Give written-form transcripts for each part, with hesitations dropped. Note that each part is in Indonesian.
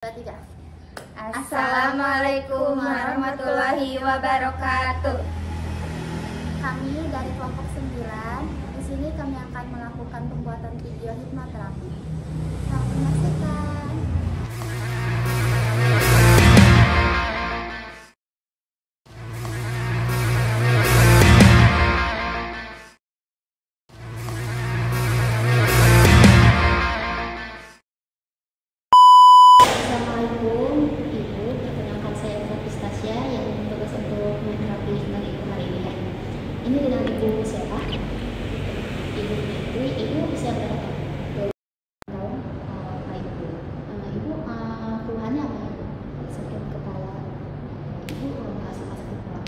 Tiga. Assalamualaikum warahmatullahi wabarakatuh. Kami dari kelompok 9. Di sini kami akan melakukan pembuatan video hipnoterapi. Selamat menyaksikan. Assalamualaikum Ibu, perkenalkan saya Natasha yang bertugas untuk menerapi dengan Ibu hari ini ya. Ini dengan Ibu siapa? Ibu usia berapa? 2 tahun. Baik Bu. Ibu keluhannya apa? Sakit kepala. Ibu merasa sakit kepala.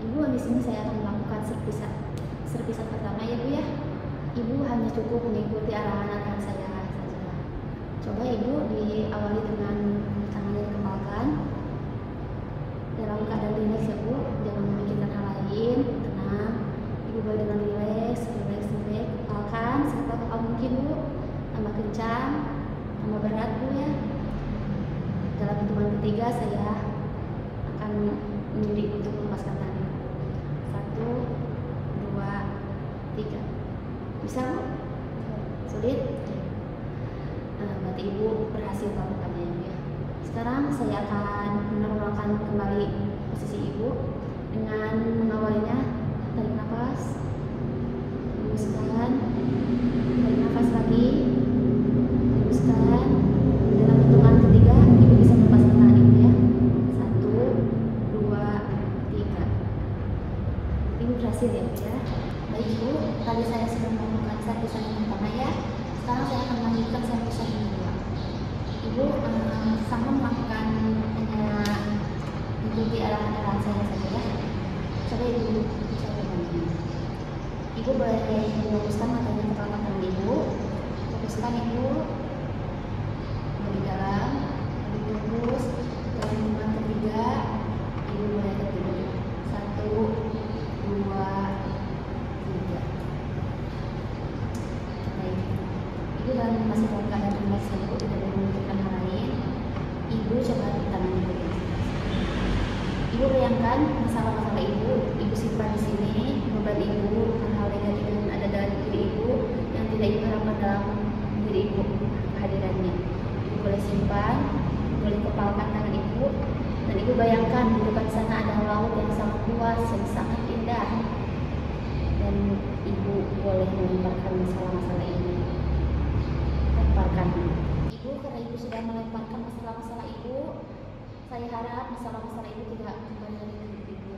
Ibu di sini saya akan melakukan serpisan pertama ya Bu ya. Ibu hanya cukup mengikuti arahan saya saja. Coba Ibu diawali dengan tangannya dikepalkan dalam keadaan rileks ya Bu, jangan memikirkan hal lain, tenang. Ibu boleh dengan rileks, kepalkan sekepal mungkin Bu, tambah kencang, tambah berat Bu ya. Dalam hitungan ketiga saya akan mendiri untuk melepaskan tali. 1, 2, 3. Bisa Bu? Sulit? Berarti Ibu berhasil melakukannya ya. Sekarang saya akan menormalkan kembali posisi Ibu dengan mengawalnya. Tarik nafas, hembuskan, tarik nafas lagi, hembuskan. Dalam hitungan ketiga Ibu bisa melepaskan tangan Ibu ya. 1, 2, 3. Ibu berhasil ya Bu ya. Baik Ibu, tadi saya sudah melakukan serpisan yang pertama ya. Sekarang saya akan melanjutkan serpisan yang kedua. Ibu sama melakukan hanya mengikuti arahan saya saja ya. Coba Ibu saya bantu. Ibu boleh meluruskan matanya ke belakang Ibu. Fokuskan Ibu lebih dalam, lebih fokus. Dalam hitungan ketiga Ibu boleh berdiri. 1, 2, 3. Ibu dalam masih dalam keadaan rileks Ibu, tidak memikirkan hal lain. Ibu coba tangan Ibu. Ibu bayangkan masalah-masalah Ibu simpan di sini, beban Ibu, hal-hal negatif yang ada dalam diri Ibu yang tidak Ibu harapkan dalam diri Ibu, kehadirannya. Ibu boleh simpan, boleh kepalkan tangan Ibu, dan Ibu bayangkan di depan sana ada laut yang sangat luas, yang sangat indah, dan Ibu boleh melemparkan masalah-masalah ini. Lemparkan Ibu, karena Ibu sudah melemparkan masalah-masalah Ibu, saya harap masalah-masalah Ibu tidak kembali lagi ke hidup Ibu.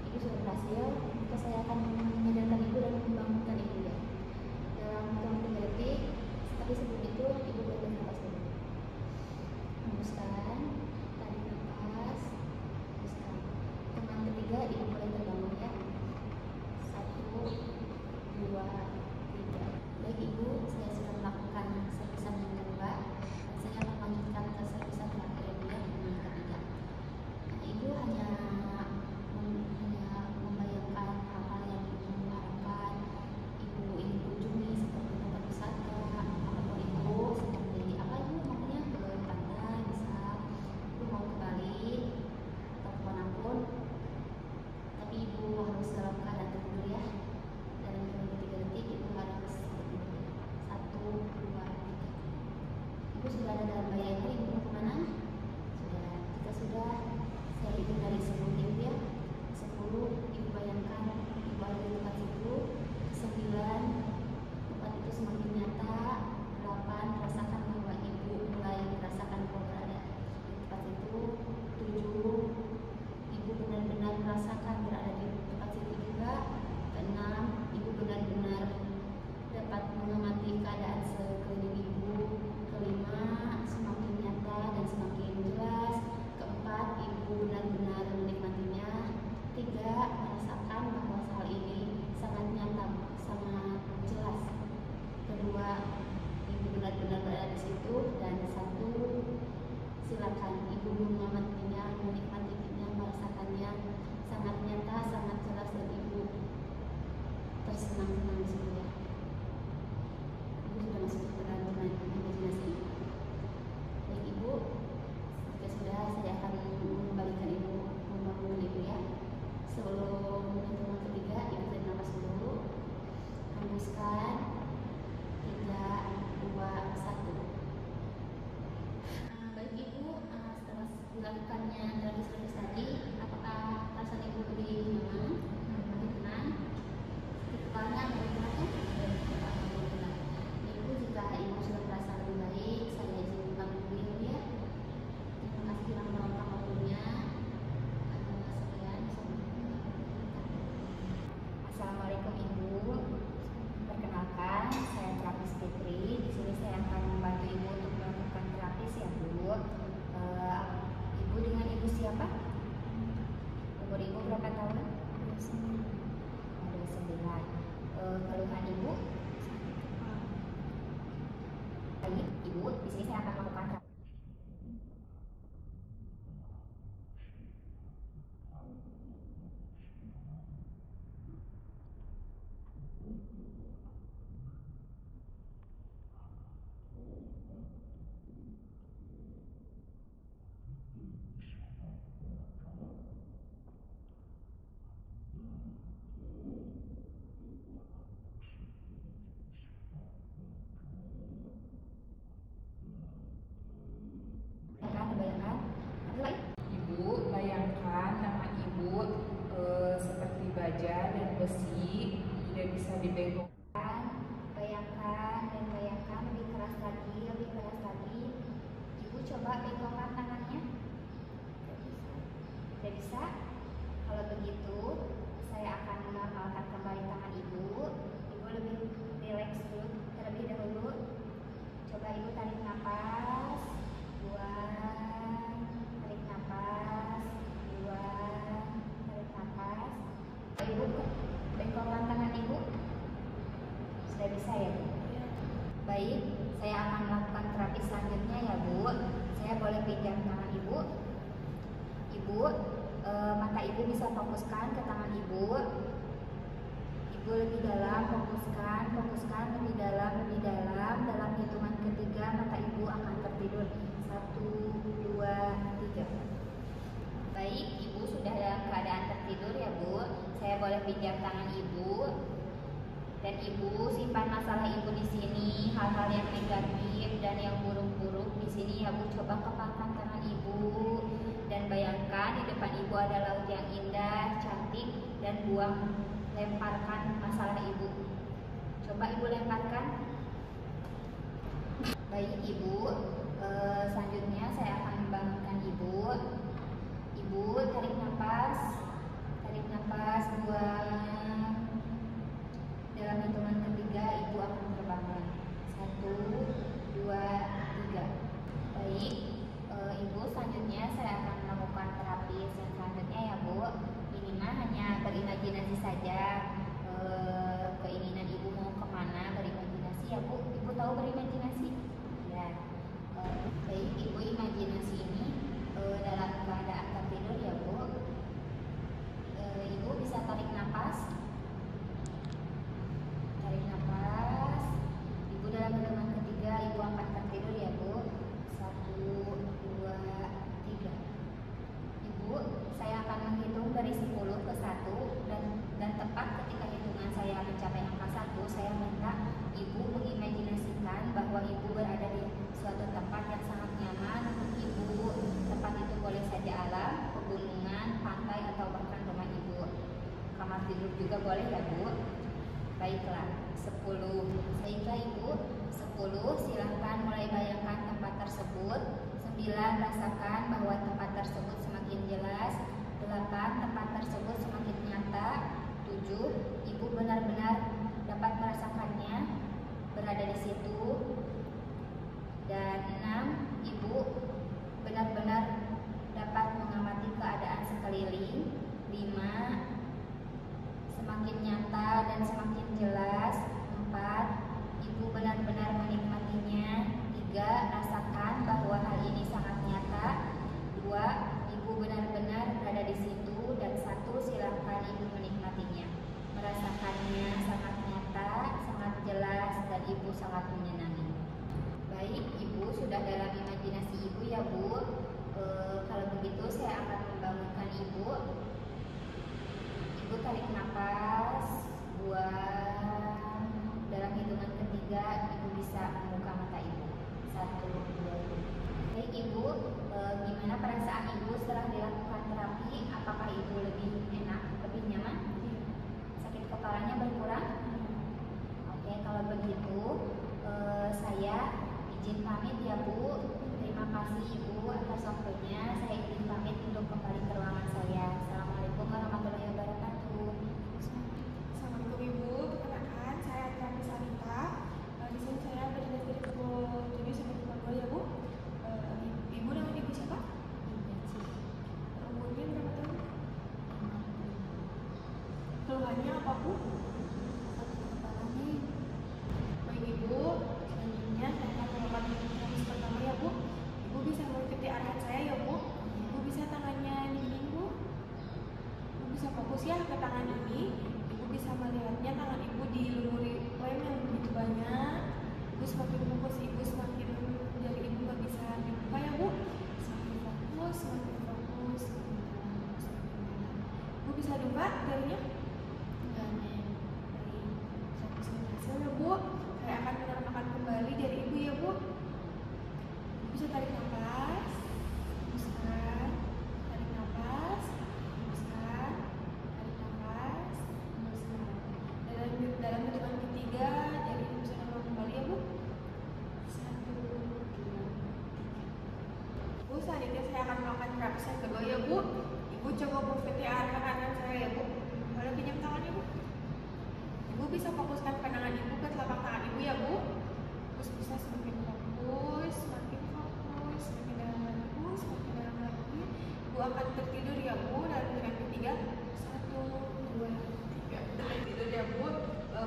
Ibu sudah berhasil, maka saya akan menyadarkan Ibu dan membangunkan Ibu ya. Dalam hitungan 3 detik, tapi sebelum itu Ibu boleh bernafas dulu. Hembuskan, tarik nafas, hembuskan. Hitungan ketiga Ibu boleh terbangun ya. 1, 2, 3. Baik Ibu, saya sudah melakukan serpisan yang kedua dan saya akan lanjutkan ke serpisan terakhir Ibu ya, yang ketiga. Ibu hanya membayangkan hal-hal yang Ibu harapkan Ibu ingin kunjungi seperti tempat wisata, apapun Ibu, seperti apa Ibu maunya ke pantai, bisa Ibu mau ke Bali atau kemanapun, tapi Ibu harus dalam keadaan tenang ya. Dalam hitungan 3 detik Ibu harus 1, 2, 3. Ibu sudah ada dalam bayangan Ibu mau kemana? Sudah. Jika sudah, saya hitung dari 10 Ibu ya. 10 Ibu bayangkan Ibu ada di tempat itu. 9 tempat itu semakin nyata. 8 rasakan bahwa Ibu mulai merasakan bahwa berada di tempat itu. 7 Ibu benar-benar merasakan berada di tempat itu juga. 6 Ibu benar-benar dapat mengamati keadaan sekeliling Ibu. 5 semakin nyata dan semakin jelas. 4 Ibu benar-benar menikmatinya. 3 merasakan bahwa hal ini sangat nyata, sangat jelas. Kedua, Ibu benar-benar berada di situ. Dan 1, silakan Ibu mengamatinya, menikmatinya, merasakannya sangat nyata, sangat jelas, dan Ibu tersenang-senang di situ ya. Ibu sudah masuk ke dalam imajinasi. Baik coba bengkokkan tangannya. Tidak bisa. Kalau begitu, saya akan menormalkan kembali tangan Ibu. Ibu lebih rileks dulu terlebih dahulu. Coba Ibu tarik nafas, buang, tarik nafas, buang, tarik nafas. Ibu bengkokkan tangan Ibu. Sudah bisa ya Bu? Baik, saya akan melakukan terapi selanjutnya ya Bu. Saya boleh pegang tangan Ibu. Ibu, mata Ibu bisa fokuskan ke tangan Ibu. Ibu lebih dalam, fokuskan lebih dalam. Dalam hitungan ketiga mata Ibu akan tertidur. 1, 2, 3. Baik, Ibu sudah dalam keadaan tertidur ya Bu. Saya boleh pinjam tangan Ibu. Dan Ibu simpan masalah Ibu di sini, hal-hal yang negatif dan yang buruk-buruk di sini ya Bu. Coba kepalkan tangan Ibu dan bayangkan di depan Ibu ada laut yang indah, cantik, dan lemparkan masalah Ibu. Coba Ibu lemparkan. Baik Ibu, selanjutnya saya akan membangunkan Ibu. Ibu tarik nafas, buang. Dalam hitungan ketiga Ibu akan terbangun. 1, 2, 3. Baik, Ibu, selanjutnya saya akan melakukan terapi selanjutnya ya Bu. Ini mah hanya berimajinasi saja. Keinginan Ibu mau kemana berimajinasi ya Bu. Ibu tahu berimajinasi? Ya. Baik Ibu, imajinasi ini dalam keadaan tertidur ya Bu. Ibu bisa tarik nafas. Ibu dalam hitungan ketiga Ibu akan tertidur ya Bu. 1, 2, 3. Ibu, saya akan menghitung dari 10 ke 1 dan tepat ketika hitungan saya mencapai angka 1, saya minta Ibu mengimajinasikan bahwa Ibu berada di suatu tempat yang sangat nyaman untuk Ibu. Tempat itu boleh saja alam, pegunungan, pantai, atau bahkan rumah Ibu. Kamar tidur juga boleh ya Bu. Baiklah, 10. Baiklah Ibu, 10 silahkan mulai bayangkan tempat tersebut. 9, rasakan bahwa tempat tersebut semakin jelas. 8, tempat tersebut semakin nyata. 7, Ibu benar-benar dapat merasakannya berada di situ. Dan 6, Ibu benar-benar dapat mengamati keadaan sekeliling. 5, semakin nyata dan semakin jelas. 4, Ibu benar-benar menikmatinya. 3, rasakan bahwa hal ini sangat nyata. 2, Ibu benar-benar berada di situ. Dan 1, silakan Ibu menikmatinya, merasakannya sangat nyata, sangat jelas, dan Ibu sangat menyenangi. Baik Ibu, sudah dalam imajinasi Ibu ya Bu. Kalau begitu saya akan membangunkan Ibu. Ibu tarik nafas, buang. Dalam hitungan ketiga Ibu bisa membuka mata Ibu. 1, 2, 3. Baik Ibu, gimana perasaan Ibu setelah dilakukan terapi? Apakah Ibu lebih enak, lebih nyaman? Sakit kepalanya berkurang? Oke, kalau begitu saya izin pamit ya Bu. Terima kasih Ibu atas waktunya. Saya izin pamit untuk kembali ke ruangan saya. Assalamualaikum warahmatullahi wabarakatuh. Assalamualaikum Ibu, perkenalkan saya Adriana Salita. Di sini saya berada dari pukul 7 sampai pukul 2 ya Bu. Ibu nama Ibu siapa? Umurnya berapa tahun? Keluhannya apa Bu? Baik Ibu, selanjutnya saya akan melakukan proses pertama ya Bu. Ibu bisa mengikuti arahan saya ya Bu. Ibu bisa tangannya dingin Bu. Ibu bisa fokus ya ke tangan ini. Ibu bisa melihatnya tangan Ibu dilumuri lem yang begitu banyak. Ibu semakin fokus, Ibu semakin jari Ibu nggak bisa dibuka ya Bu. Semakin fokus, semakin fokus, semakin dalam, semakin dalam. Ibu bisa dibuka jarinya? Enggak nih. Baik, fokus berhasil ya Bu. Saya akan menormalkan kembali jari Ibu ya Bu. Ibu bisa tarik nafas, hembuskan, tarik nafas, hembuskan, tarik nafas, hembuskan. Dalam hitungan ketiga, jari Ibu bisa normal kembali ya Bu. 1, Ibu, selanjutnya saya akan melakukan terapi yang kedua ya Bu. Ibu coba mengikuti arahan saya ya Bu. Boleh pinjam tangannya Bu? Ibu bisa fokuskan pandangan Ibu ke telapak tangan Ibu ya Bu. Terus bisa semakin fokus, semakin dalam lagi Bu, semakin dalam lagi. Ibu akan tertidur ya Bu dalam hitungan ketiga. 1, 2, 3. Tertidur ya Bu.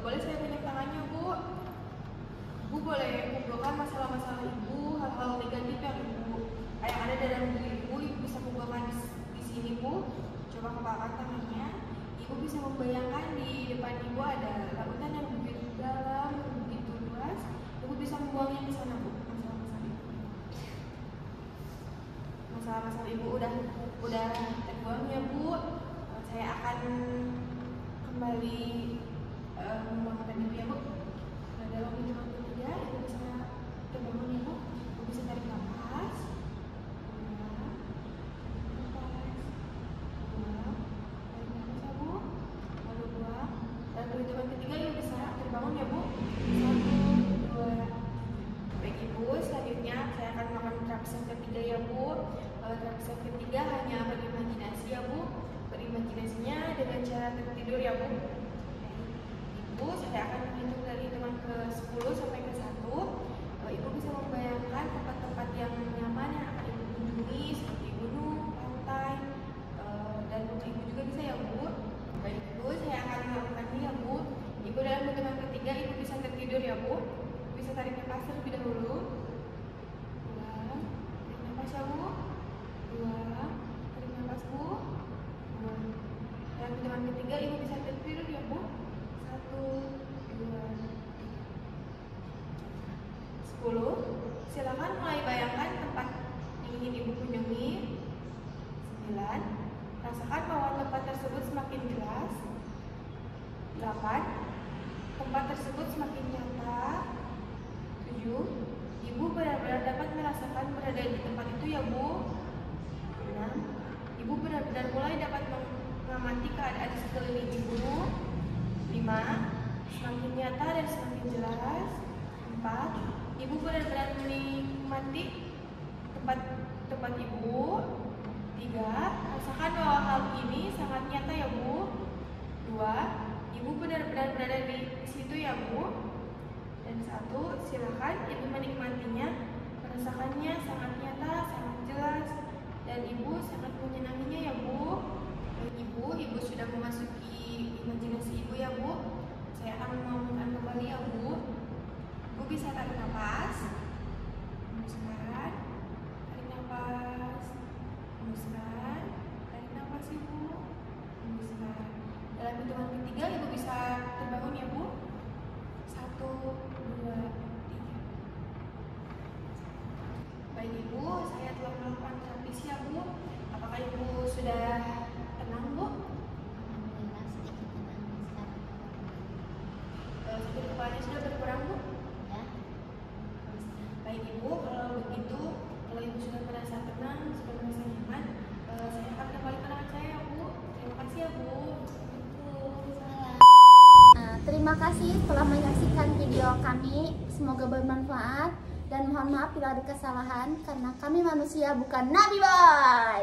Boleh saya pinjam tangannya Bu? Ibu boleh kumpulkan masalah-masalah Ibu, hal-hal negatif yang ada dalam diri Ibu bisa kumpulkan di sini Bu. Coba kepalkan tangannya. Ibu bisa membayangkan di depan Ibu ada lautan yang begitu dalam, begitu luas. Ibu bisa membuangnya di sana Bu. Masalah-masalah Ibu udah terbuang ya Bu. Saya akan kembali membangunkan Ibu ya Bu. Dalam hitungan ketiga, Ibu bisa terbangun ya Bu. Ibu bisa tarik nafas. Hitungan ketiga Ibu bisa terbangun ya Bu. 1, 2. Baik Ibu, selanjutnya saya akan melakukan terapi yang ketiga ya Bu. Terapi yang ketiga hanya berimajinasi ya Bu. Berimajinasinya dengan cara tertidur ya Bu. Ibu, saya akan menghitung dari hitungan ke 10 sampai ke 1. Ibu bisa membayangkan tempat-tempat yang nyaman yang akan Ibu kunjungi seperti gunung, pantai, dan Ibu juga bisa ya Bu. Baik Bu, saya akan melakukannya ya Bu. Ibu dalam hitungan ketiga Ibu bisa tertidur ya Bu. Bisa tarik nafas terlebih dahulu. 2, tarik nafas ya Bu. 2, tarik nafas Bu. 2. Dalam hitungan ketiga Ibu bisa tertidur ya Bu. 1, 2, 10. Silakan mulai bayangkan tempat yang ingin Ibu kunjungi. 9. Rasakan bahwa tempat tersebut semakin jelas. 8. Tempat tersebut semakin nyata. 7. Ibu benar-benar dapat merasakan berada di tempat itu ya Bu. 6. Ibu benar-benar mulai dapat mengamati keadaan di sekeliling Ibu. 5. Semakin nyata dan semakin jelas. 4. Ibu benar-benar menikmati tempat Ibu. 3. Rasakan bahwa hal ini sangat nyata ya Bu. 2. Ibu benar-benar berada di situ ya Bu. Dan 1. Silakan Ibu menikmatinya, merasakannya sangat nyata, sangat jelas, dan Ibu sangat menyenanginya ya Bu. Ibu sudah memasuki imajinasi Ibu ya Bu. Saya akan membangunkan kembali ya Bu. Ibu bisa tarik nafas, hembuskan, tarik nafas, hembuskan, tarik nafas Ibu, hembuskan. Dalam hitungan ketiga Ibu bisa terbangun ya Bu. 1, 2, 3. Baik Ibu, saya telah melakukan terapi ya Bu. Apakah Ibu sudah tenang Bu? Alhamdulillah sedikit tenang sekarang. Sakit kepalanya sudah berkurang Bu? Ya. Baik Ibu, kalau begitu, kalau Ibu sudah merasa tenang, sudah merasa nyaman, saya akan kembali ke tangan saya ya Bu. Terima kasih ya Bu. Terima kasih telah menyaksikan video kami. Semoga bermanfaat dan mohon maaf bila ada kesalahan karena kami manusia bukan Nabi Boy.